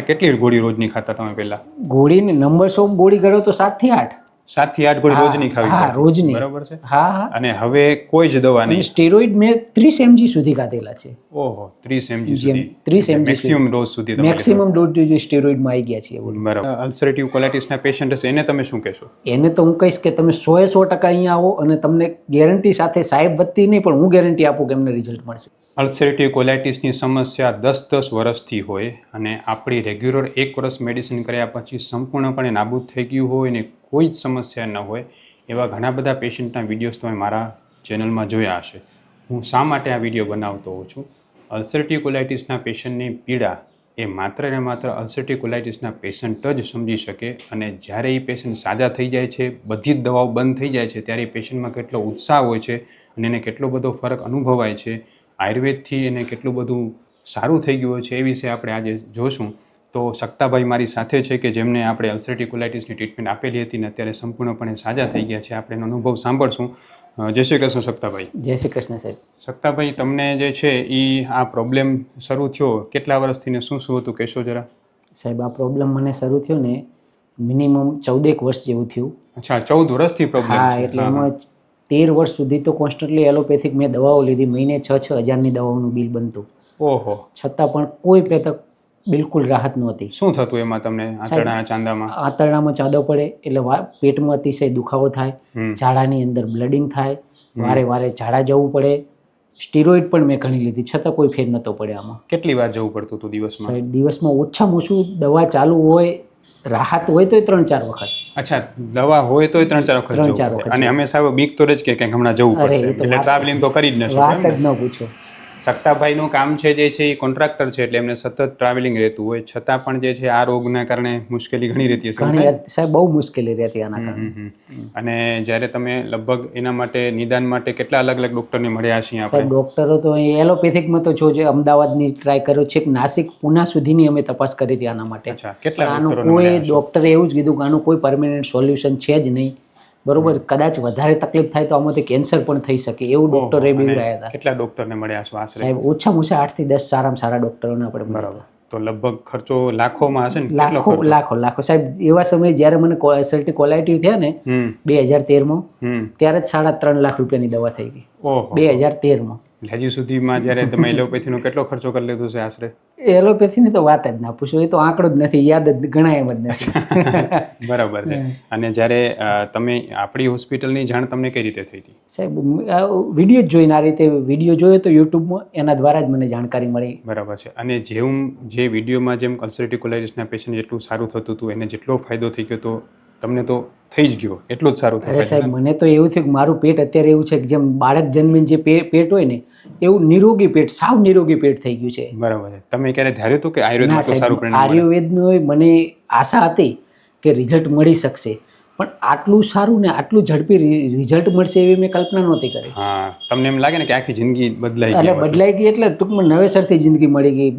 કેટલી ગોળી રોજની ખાતા તમે પહેલા? ગોળીને નંબર્સ ઓફ ગોળી ગણો તો 7 થી 8. 7 થી 8 ગોળી રોજની ખાવી હા, પડતી. રોજની. બરાબર છે. હા. અને હવે કોઈ જ દવા નહીં? સ્ટેરોઇડ મેં 30 mg સુધી ખાધેલા છે. ઓહો, 30 mg સુધી? 30 mg મેક્સિમમ ડોઝ સુધી તમે મેક્સિમમ ડોઝ સ્ટેરોઇડમાં આવી ગયા છે. બરાબર. અલ્સરેટિવ કોલાઇટિસના પેશન્ટ હશે એને તમે શું કહેશો? એને તો હું કહીશ કે તમે 100% અહીંયા આવો અને તમને ગેરંટી સાથે સાહેબ વધતી નહીં પણ હું ગેરંટી આપું કે એમને રિઝલ્ટ મળશે. અલ્સરેટિવ કોલાઇટિસની સમસ્યા 10 વર્ષથી હોય અને આપણી રેગ્યુલર 1 વર્ષ મેડિસિન કર્યા પછી સંપૂર્ણપણે નાબૂદ થઈ ગયું હોય ને કોઈ જ સમસ્યા ન હોય એવા ઘણા બધા પેશન્ટના વિડીયોઝ તમે મારા ચેનલમાં જોયા હશે. હું શા માટે આ વિડીયો બનાવતો હોઉં છું? અલ્સરેટિવ કોલાઇટિસના પેશન્ટની પીડા એ માત્ર ને માત્ર અલ્સરેટિવ કોલાઇટિસના પેશન્ટ જ સમજી શકે અને જ્યારે એ પેશન્ટ સાજા થઈ જાય છે, બધી જ દવાઓ બંધ થઈ જાય છે ત્યારે એ પેશન્ટમાં કેટલો ઉત્સાહ હોય છે અને એને કેટલો બધો ફરક અનુભવાય છે, આયુર્વેદથી એને કેટલું બધું સારું થઈ ગયું છે એ વિશે આપણે આજે જોશું. તો સક્તાભાઈ મારી સાથે છે કે જેમને આપણે અલ્સરેટિવ કોલાઇટિસની ટ્રીટમેન્ટ આપેલી હતી ને અત્યારે સંપૂર્ણપણે સાજા થઈ ગયા છે. આપણે એનો અનુભવ સાંભળશું. જય શ્રી કૃષ્ણ સક્તાભાઈ. જય શ્રી કૃષ્ણ સાહેબ. સક્તાભાઈ, તમને જે છે એ આ પ્રોબ્લેમ શરૂ થયો કેટલા વર્ષથી ને શું શું હતું કહેશો જરા? સાહેબ, આ પ્રોબ્લેમ મને શરૂ થયો ને મિનિમમ 14 વર્ષ જેવું થયું. અચ્છા, 14 વર્ષથી પ્રોબ્લેમ છે? હા, એટલે એમાં 13 વર્ષ સુધી તો કોન્સ્ટન્ટલી એલોપેથિક મેં દવાઓ લીધી. મહિને 6-6 હજારની દવાઓનું બિલ બનતું. ઓહો. છતાં પણ કોઈ પેતા બિલકુલ રાહત નહોતી. શું થતું એમાં તમને આંતરડા ચાંદામાં? આંતરડામાં ચાંદો પડે એટલે પેટમાં અતિશય દુખાવો થાય, ઝાડાની અંદર બ્લડિંગ થાય, વારે વારે ઝાડા જવું પડે. સ્ટીરોઇડ પણ મેં ઘણી લીધી છતાં કોઈ ફેર નહોતો પડે આમાં. કેટલી વાર જવું પડતું હતું દિવસમાં? સાહેબ, દિવસમાં ઓછામાં ઓછું દવા ચાલુ હોય, રાહત હોય તો 3-4 વખત. અચ્છા, દવા હોય તો 3-4 વખત જવું પડે. અને હંમેશા બીક તો રહે જ કે હમણાં જવું પડશે એટલે ટ્રાવેલિંગ તો કરી જ ન શકો. વાત જ ન પૂછો. સક્તાભાઈનું કામ છે જે છે એ કોન્ટ્રાક્ટર છે એટલે એમને સતત ટ્રાવેલિંગ રહેતું હોય છતાં પણ જે છે આ રોગના કારણે મુશ્કેલી ઘણી રહેતી હશે. સાહેબ, બહુ મુશ્કેલી રહેતી આના કારણે. અને જ્યારે તમે લગભગ એના માટે નિદાન માટે કેટલા અલગ અલગ ડૉક્ટરને મળ્યા છીએ આપણે? સાહેબ, ડૉક્ટરો તો એલોપેથિકમાં તો જો અમદાવાદની ટ્રાય કર્યો છે, નાસિક પુના સુધીની અમે તપાસ કરી હતી આના માટે. કેટલા આનું કોઈ ડૉક્ટરે એવું જ કીધું કે આનું કોઈ પરમેનન્ટ સોલ્યુશન છે જ નહીં. બરોબર, કદાચ વધારે તકલીફ થાય તો આમાંથી કેન્સર પણ થઈ શકે એવું ડૉક્ટરે બીવડાયા હતા. કેટલા ડૉક્ટરને મળ્યા છો આશરે? સાહેબ, ઓછામાં ઓછા 8 થી 10 સારામાં સારા ડૉક્ટરોને આપણે બરાબર. તો લગભગ ખર્ચો લાખોમાં હશે ને? લાખો. સાહેબ, એવા સમયે જ્યારે મને અલ્સરેટિવ કોલાઇટિસ થયા ને 2013માં ત્યારે જ 3.5 લાખ રૂપિયાની દવા થઈ ગઈ. 2013માં. હજી સુધીમાં જ્યારે તમે એલોપેથીનો કેટલો ખર્ચો કરી લીધો છે આશરે? એલોપેથીની તો વાત જ ના પૂછો, એ તો આંકડો જ નથી, યાદ જ ગણાય એમ જ નથી. બરાબર છે. અને જ્યારે તમે આપણી હોસ્પિટલની જાણ તમને કઈ રીતે થઈ હતી? સાહેબ, વિડીયો જ જોઈને, આ રીતે વિડીયો જોયો તો યુટ્યુબમાં, એના દ્વારા જ મને જાણકારી મળી. બરાબર છે. અને જે વિડીયોમાં જેમ અલ્સરેટિવ કોલાઇટિસના પેશન્ટ જેટલું સારું થતું હતું એને જેટલો ફાયદો થઈ ગયો તો તમને તો થઈ જ ગયો એટલું જ સારું થયું? સાહેબ, મને તો એવું થયું કે મારું પેટ અત્યારે એવું છે કે જેમ બાળક જન્મીને જે પેટ હોય ને એવું નિરોગી પેટ, સાવ નિરોગી પેટ થઈ ગયું છે. બરાબર છે. તમે ક્યારે ધાર્યું હતું કે આયુર્વેદમાં તો સારું પરિણામ મળે? આયુર્વેદનું મને આશા હતી કે રિઝલ્ટ મળી શકશે પણ આટલું સારું ને આટલું ઝડપી રિઝલ્ટ મળશે એવી મેં કલ્પના નહોતી કરી. હા, તમને એમ લાગે ને કે આખી જિંદગી બદલાઈ ગઈ? એટલે બદલાઈ ગઈ એટલે ટૂંકમાં નવેસરથી જિંદગી મળી ગઈ.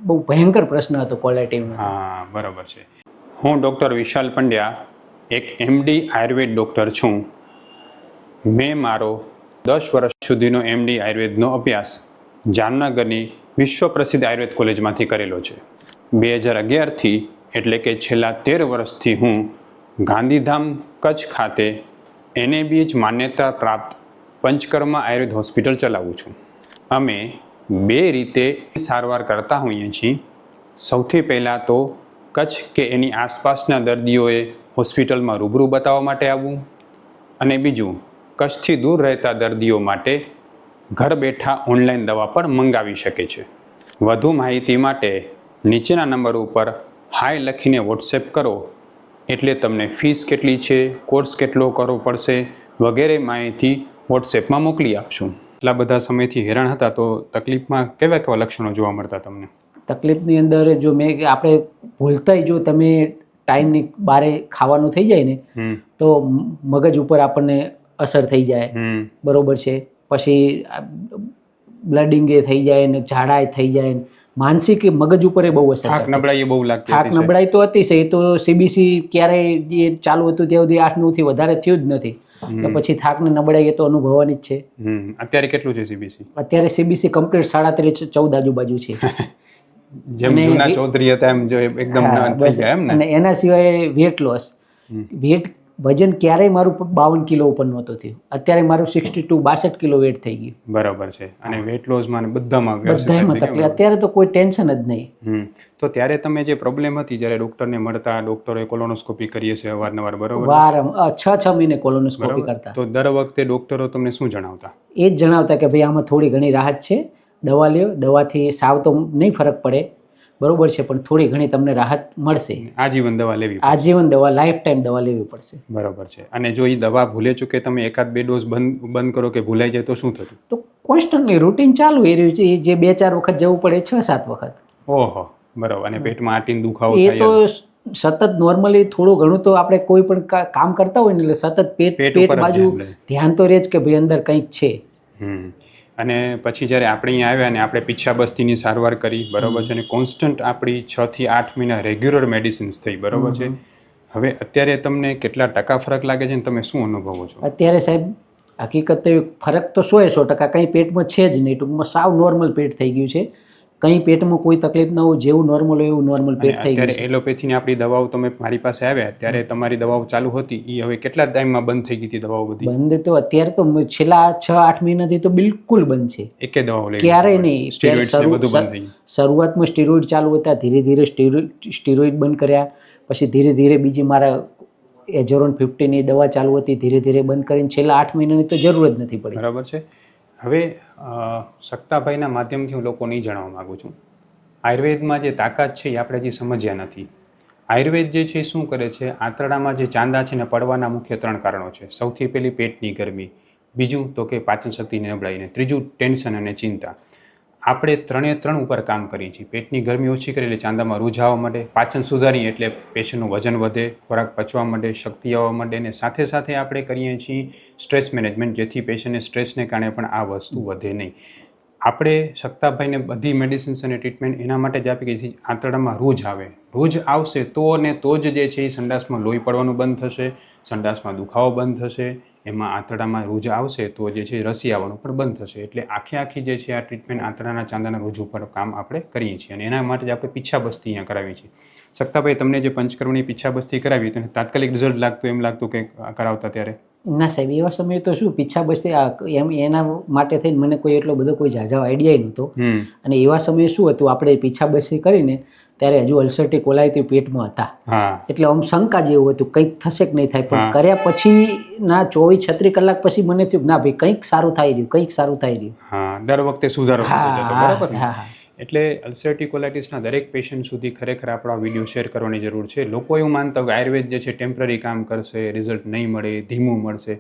બહુ ભયંકર પ્રશ્ન હતો કોલાઇટિસનો. હા, બરાબર છે. હું ડૉક્ટર વિશાલ પંડ્યા એક MD આયુર્વેદ ડૉક્ટર છું. મેં મારો 10 વર્ષ સુધીનો MD આયુર્વેદનો અભ્યાસ જામનગરની વિશ્વ પ્રસિદ્ધ આયુર્વેદ કોલેજમાંથી કરેલો છે. 2011થી એટલે કે છેલ્લા 13 વર્ષથી હું ગાંધીધામ કચ્છ ખાતે NABH માન્યતા પ્રાપ્ત પંચકર્મા આયુર્વેદ હોસ્પિટલ ચલાવું છું. અમે 2 રીતે સારવાર કરતા હોઈએ છીએ. સૌથી પહેલાં તો કચ્છ કે એની આસપાસના દર્દીઓએ હોસ્પિટલમાં રૂબરૂ બતાવવા માટે આવવું અને બીજું કચ્છથી દૂર રહેતા દર્દીઓ માટે ઘર બેઠા ઓનલાઈન દવા પણ મંગાવી શકે છે. વધુ માહિતી માટે નીચેના નંબર ઉપર હાય લખીને વોટ્સએપ કરો એટલે તમને ફીસ કેટલી છે, કોર્સ કેટલો કરવો પડશે વગેરે માહિતી વોટ્સએપમાં મોકલી આપશું. એટલા બધા સમયથી હેરાન હતા તો તકલીફમાં કેવા લક્ષણો જોવા મળતા તમને? તકલીફની અંદર જો આપણે ભૂલતાય જો તમે ટાઈમની બારે ખાવાનું થઈ જાય ને તો મગજ ઉપર આપણને અસર થઈ જાય. બરોબર છે. પછી બ્લડિંગ એ થઈ જાય ને ઝાડા થઈ જાય, માનસિક મગજ ઉપર એ બહુ અસર. થાક નબળાઈ બહુ લાગતી. થાક નબળાઈ તો અતિશય. એ તો CBC ક્યારેય જે ચાલુ હતું ત્યાં સુધી 8-9થી વધારે થયું જ નથી. પછી થાક ને નબળાઈ એ તો અનુભવવાની જ છે. અત્યારે કેટલું છે CBC? અત્યારે CBC કમ્પ્લીટ 13.5-14 આજુબાજુ છે. જેમ અને જૂના ચૌધરી હતા એમ જો એકદમ હા, થઈ બસ. ગયા એમ ને. અને એના સિવાય વેટ લોસ, વજન ક્યારેય મારું 52 કિલો ઉપર નહોતું થયું. અત્યારે મારું 62 કિલો વેટ થઈ ગયું. બરાબર છે. અને વેટ લોસમાં ને બધામાં બધામાં વ્યવસ્થિત તકલીફ. અત્યારે તો કોઈ ટેન્શન જ નહીં. તો ત્યારે તમે જે પ્રોબ્લેમ હતી જ્યારે ડૉક્ટરને મળતા, ડૉક્ટરે કોલોનોસ્કોપી કરીએ છીએ અવારનવાર, બરાબર? વાર 6 મહિને કોલોનોસ્કોપી બરાબર. કરતા. તો દર વખતે ડૉક્ટરો તમને શું જણાવતા? એ જ જણાવતા કે ભાઈ આમાં થોડી ઘણી રાહત છે, દવા લ્યો, દવાથી સાવ તો નહીં ફરક પડે, બરોબર છે, પણ થોડી ઘણી તમને રાહત મળશે. આજીવન દવા લેવી પડશે. આજીવન દવા, લાઈફ ટાઈમ દવા લેવી પડશે. બરાબર છે. અને જો એ દવા ભૂલે ચૂકે તમે એકાદ બે ડોઝ બંધ કરો કે ભૂલાઈ જાય તો શું થતું? તો કોન્સ્ટન્ટલી રૂટીન ચાલુ એ રહ્યું છે. એ જે 2-4 વખત જવું પડે, 6-7 વખત. ઓહો, બરાબર. અને પેટમાં આટીને દુખાવો એ થાય? તો સતત નોર્મલી થોડું ઘણું તો આપણે કોઈ પણ કામ કરતા હોય ને એટલે સતત પેટ બાજુ ધ્યાન તો રહે જ કે ભાઈ અંદર કંઈક છે. અને પછી જ્યારે આપણે અહીંયા આવ્યા ને આપણે પીછાબસ્તીની સારવાર કરી, બરાબર છે, અને કોન્સ્ટન્ટ આપણી 6 થી 8 મહિના રેગ્યુલર મેડિસિન્સ થઈ, બરાબર છે. હવે અત્યારે તમને કેટલા ટકા ફરક લાગે છે ને તમે શું અનુભવો છો? અત્યારે સાહેબ હકીકત તો ફરક તો 100% કંઈ પેટમાં છે જ નહીં. ટૂંકમાં સાવ નોર્મલ પેટ થઈ ગયું છે. કંઈ પેટમાં કોઈ તકલીફ ન હોય, જેવું નોર્મલ હોય એવું નોર્મલ પેટ થઈ ગયું. અત્યારે એલોપેથીની આપણી દવાઓ તમે મારી પાસે આવ્યા ત્યારે તમારી દવાઓ ચાલુ હતી, એ હવે કેટલા ટાઈમમાં બંધ થઈ ગઈ હતી દવાઓ બધી? બંધ તો અત્યારે તો છેલ્લા 6-8 મહિનાથી તો બિલકુલ બંધ છે. એકે દવાઓ લઈ ક્યારેય નહીં. સ્ટીરોઇડ્સ ને બધું બંધ થઈ ગયું. શરૂઆતમાં સ્ટીરોઇડ ચાલુ હતા, ધીરે ધીરે સ્ટીરોઇડ બંધ કર્યા, પછી ધીરે ધીરે બીજી મારા એઝોરોન 50ની દવા ચાલુ હતી, ધીરે ધીરે બંધ કરીને છેલ્લા 8 મહિનાની તો જરૂર જ નથી પડી. બરાબર છે. હવે સક્તાભાઈના માધ્યમથી હું લોકોને જણાવવા માગું છું, આયુર્વેદમાં જે તાકાત છે એ આપણે હજી સમજ્યા નથી. આયુર્વેદ જે છે એ શું કરે છે, આંતરડામાં જે ચાંદા છે ને પડવાના મુખ્ય 3 કારણો છે. સૌથી પહેલી પેટની ગરમી, બીજું તો કે પાચન શક્તિની નબળાઈ, ને ત્રીજું ટેન્શન અને ચિંતા. આપણે 3 ઉપર કામ કરીએ છીએ. પેટની ગરમી ઓછી કરી એટલે ચાંદામાં રૂઝ આવવા માંડે, પાચન સુધારી એટલે પેશન્ટનું વજન વધે, ખોરાક પચવા માંડે, શક્તિ આવવા માંડે, અને સાથે સાથે આપણે કરીએ છીએ સ્ટ્રેસ મેનેજમેન્ટ, જેથી પેશન્ટને સ્ટ્રેસને કારણે પણ આ વસ્તુ વધે નહીં. આપણે સક્તાભાઈને બધી મેડિસિન્સ અને ટ્રીટમેન્ટ એના માટે જ આપી કે જેથી આંતરડામાં રૂઝ આવે. રૂઝ આવશે તો ને તો જ જે છે એ સંડાસમાં લોહી પડવાનું બંધ થશે, સંડાસમાં દુખાવો બંધ થશે, એમાં આંતરડામાં રૂઝ આવશે તો જે છે રસી આવવાનું પણ બંધ થશે. એટલે આખી જે છે આ ટ્રીટમેન્ટ આંતરડાના ચાંદાના રૂઝ ઉપર કામ આપણે કરીએ છીએ, અને એના માટે જ આપણે પીછાબસ્તી અહીંયા કરાવીએ છીએ. સક્તાભાઈ, તમને જે પંચકર્મની પીછાબસ્તી કરાવી તેને તાત્કાલિક રિઝલ્ટ લાગતું એમ લાગતું કે કરાવતા ત્યારે? ના સાહેબ, એવા સમયે તો શું પીછાબસ્તી એમ એના માટે થઈને મને કોઈ એટલો બધો કોઈ ઝાઝા આઈડિયા નહોતો. અને એવા સમયે શું હતું, આપણે પીછાબસ્તી કરીને ત્યારે હજુ અલ્સરટી કોલાઇટિસ પેટમાં હતા, એટલે આમ શંકા જેવું હતું કંઈક થશે કે નહીં થાય. પણ કર્યા પછી ના 24-36 કલાક પછી મને થયું ના ભાઈ કંઈક સારું થઈ રહ્યું, કંઈક સારું થઈ રહ્યું. દર વખતે સુધારો થતો જતો, બરાબર ને? હા. એટલે અલ્સરેટિવ કોલાઇટિસના દરેક પેશન્ટ સુધી ખરેખર આપણો વિડીયો શેર કરવાની જરૂર છે. લોકો એવું માનતા હોય કે આયુર્વેદ જે છે ટેમ્પરરી કામ કરશે, રિઝલ્ટ નહીં મળે, ધીમું મળશે.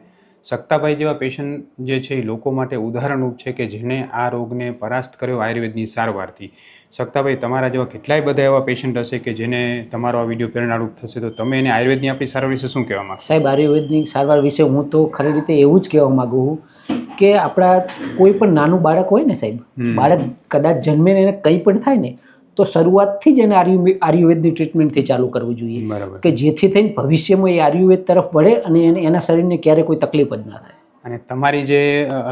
સક્તાભાઈ જેવા પેશન્ટ જે છે એ લોકો માટે ઉદાહરણરૂપ છે કે જેણે આ રોગને પરાસ્ત કર્યો આયુર્વેદની સારવારથી. સક્તાભાઈ, તમારા જેવા કેટલાય બધા એવા પેશન્ટ હશે કે જેને તમારો આ વિડીયો પ્રેરણારૂપ થશે, તો તમે એને આયુર્વેદની આપણી સારવાર વિશે શું કહેવા માંગશો? સાહેબ, આયુર્વેદની સારવાર વિશે હું તો ખરી રીતે એવું જ કહેવા માગું છું કે આપણા કોઈ પણ નાનું બાળક હોય ને સાહેબ, બાળક કદાચ જન્મે ને એને કંઈ પણ થાય ને તો શરૂઆતથી જ એને આયુર્વેદની ટ્રીટમેન્ટથી ચાલુ કરવું જોઈએ, કે જેથી થઈને ભવિષ્યમાં એ આયુર્વેદ તરફ વળે અને એના શરીરને ક્યારે કોઈ તકલીફ જ ના થાય. અને તમારી જે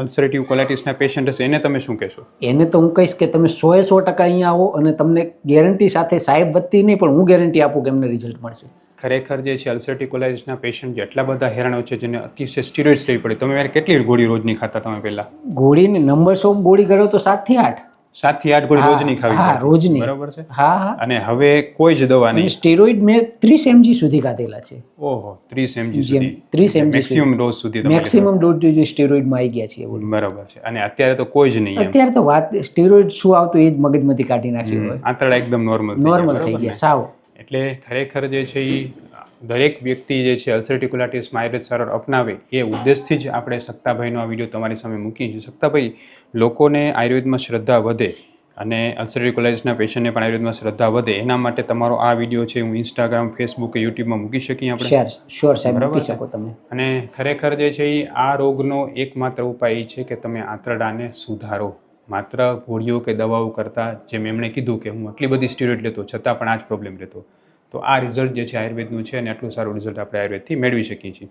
અલ્સરેટિવ કોલાઇટિસના પેશન્ટ હશે એને તમે શું કહેશો? એને તો હું કહીશ કે તમે 100% અહીંયા આવો અને તમને ગેરંટી સાથે, સાહેબ વતી નહીં પણ હું ગેરંટી આપું કે એમને રિઝલ્ટ મળશે. ખરેખર જે છે અલ્સરેટિવ કોલાઇટિસના પેશન્ટ જેટલા બધા હેરાન છે જેને અતિશય સ્ટીરોઇડ્સ લેવી પડે, તમે કેટલી ગોળી રોજની ખાતા તમે પહેલા? ગોળીની નંબર્સ ઓફ ગોળી ગણો તો 7 થી 8. 7 થી 8 ગોળી રોજની ખાવી પડે? હા, રોજની. બરાબર છે. હા. અને હવે કોઈ જ દવા નહીં? સ્ટીરોઇડ મેં 30 mg સુધી ખાધેલા છે. ઓહો, 30 mg સુધી? 30 mg મેક્સિમમ ડોઝ સુધી? મેક્સિમમ ડોઝ સ્ટીરોઇડમાં આવી ગયા છે. બરાબર છે. અને અત્યારે તો કોઈ જ નહીં? અત્યારે તો વાત સ્ટીરોઇડ શું આવતું એ જ મગજમાંથી કાઢી નાખ્યું હોય. આંતરડા એકદમ નોર્મલ થઈ ગયા સાવ. એટલે ખરેખર જે છે એ દરેક વ્યક્તિ જે છે અલ્સરેટિવ કોલાઇટિસમાં આયુર્વેદ સારવાર અપનાવે એ ઉદ્દેશથી જ આપણે સક્તાભાઈનો આ વિડીયો તમારી સામે મૂકીએ છીએ. સક્તાભાઈ, લોકોને આયુર્વેદમાં શ્રદ્ધા વધે અને અલ્સરેટિવ કોલાઇટિસના પેશન્ટને પણ આયુર્વેદમાં શ્રદ્ધા વધે એના માટે તમારો આ વિડીયો છે હું ઇન્સ્ટાગ્રામ, ફેસબુક કે યુટ્યુબમાં મૂકી શકીએ આપણે? શ્યોર સાહેબ, મૂકી શકો તમે. અને ખરેખર જે છે એ આ રોગનો એકમાત્ર ઉપાય એ છે કે તમે આંતરડાને સુધારો. માત્ર ગોળીઓ કે દવાઓ કરતાં, જેમ એમણે કીધું કે હું આટલી બધી સ્ટીરોઇડ લેતો છતાં પણ આ જ પ્રોબ્લેમ રહેતો, તો આ રિઝલ્ટ જે છે આયુર્વેદનું છે અને આટલું સારું રિઝલ્ટ આપણે આયુર્વેદથી મેળવી શકીએ છીએ.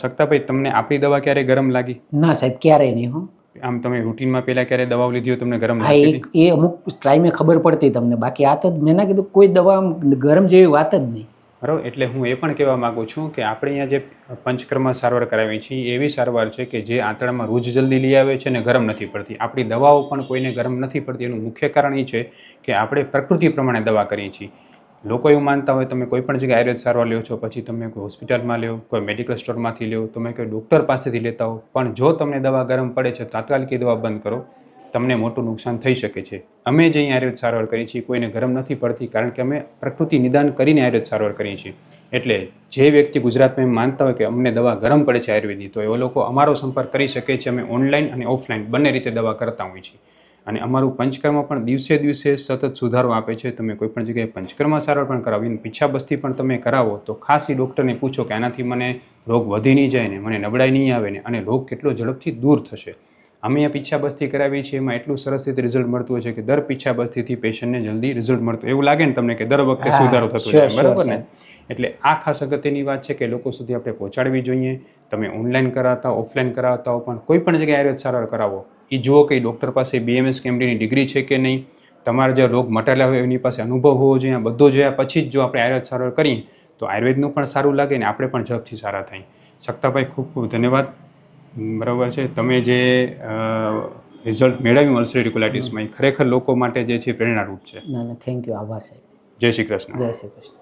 સક્તાભાઈ, તમને આપણી દવા ક્યારે ગરમ લાગી? ના સાહેબ, ક્યારેય નહીં. આમ તમે રૂટીનમાં પહેલા ક્યારે દવાઓ લીધી હોય તમને ગરમ હા લાગતી હતી? એ અમુક ટાઈમે ખબર પડતી તમને, બાકી આ તો મેં ના કીધું કોઈ દવા આમ ગરમ જેવી વાત જ નહીં. બરાબર, એટલે હું એ પણ કહેવા માગું છું કે આપણે અહીંયા જે પંચકર્મ સારવાર કરાવીએ છીએ એ એવી સારવાર છે કે જે આંતરડામાં રૂજ જલ્દી લઈ આવે છે અને ગરમ નથી પડતી. આપણી દવાઓ પણ કોઈને ગરમ નથી પડતી. એનું મુખ્ય કારણ એ છે કે આપણે પ્રકૃતિ પ્રમાણે દવા કરીએ છીએ. લોકો એવું માનતા હોય તમે કોઈ પણ જગ્યાએ આયુર્વેદ સારવાર લ્યો છો, પછી તમે કોઈ હોસ્પિટલમાં લ્યો, કોઈ મેડિકલ સ્ટોરમાંથી લ્યો, તમે કોઈ ડૉક્ટર પાસેથી લેતા હો, પણ જો તમને દવા ગરમ પડે છે તાત્કાલિક એ દવા બંધ કરો, તમને મોટું નુકસાન થઈ શકે છે. અમે જે અહીં આયુર્વેદ સારવાર કરીએ છીએ કોઈને ગરમ નથી પડતી, કારણ કે અમે પ્રકૃતિ નિદાન કરીને આયુર્વેદ સારવાર કરીએ છીએ. એટલે જે વ્યક્તિ ગુજરાતમાં એમ માનતા હોય કે અમને દવા ગરમ પડે છે આયુર્વેદની, તો એ લોકો અમારો સંપર્ક કરી શકે છે. અમે ઓનલાઈન અને ઓફલાઈન બંને રીતે દવા કરતા હોઈએ છીએ. અને અમારું પંચકર્મ પણ દિવસે દિવસે સતત સુધારો આપે છે. તમે કોઈ પણ જગ્યાએ પંચકર્મ સારવાર પણ કરાવી, પીછાબસ્તી પણ તમે કરાવો તો ખાસ એ ડૉક્ટરને પૂછો કે આનાથી મને રોગ વધી નહીં જાય ને, મને નબળાઈ નહીં આવે ને, અને રોગ કેટલો ઝડપથી દૂર થશે. અમે અહીંયા પીછાબસ્તી કરાવીએ છીએ, એમાં એટલું સરસ રીતે રિઝલ્ટ મળતું હોય છે કે દર પીછાબસ્તીથી પેશન્ટને જલ્દી રિઝલ્ટ મળતું, એવું લાગે ને તમને કે દર વખતે સુધારો થતો જાય, બરાબર ને? એટલે આ ખાસ અગત્યની વાત છે કે લોકો સુધી આપણે પહોંચાડવી જોઈએ. તમે ઓનલાઈન કરાવતા ઓફલાઈન કરાવતા હો, પણ કોઈ પણ જગ્યાએ આયુર્વેદ સારવાર કરાવો એ જુઓ કે ડૉક્ટર પાસે BMS કે MDની ડિગ્રી છે કે નહીં, તમારા જે રોગ મટાડેલા હોય એની પાસે અનુભવ હોવો જોઈએ. બધું જોયા પછી જ જો આપણે આયુર્વેદ સારવાર કરીએ તો આયુર્વેદનું પણ સારું લાગે ને આપણે પણ ઝડપથી સારા થાય. સક્તાભાઈ, ખૂબ ખૂબ ધન્યવાદ. બરાબર છે, તમે જે રિઝલ્ટ મેળવ્યું અલ્સરેટિવ કોલાઇટિસમાં એ ખરેખર લોકો માટે જે છે પ્રેરણારૂપ છે. ના ના, થેન્ક યુ, આભાર સાહેબ. જય શ્રી કૃષ્ણ. જય શ્રી કૃષ્ણ.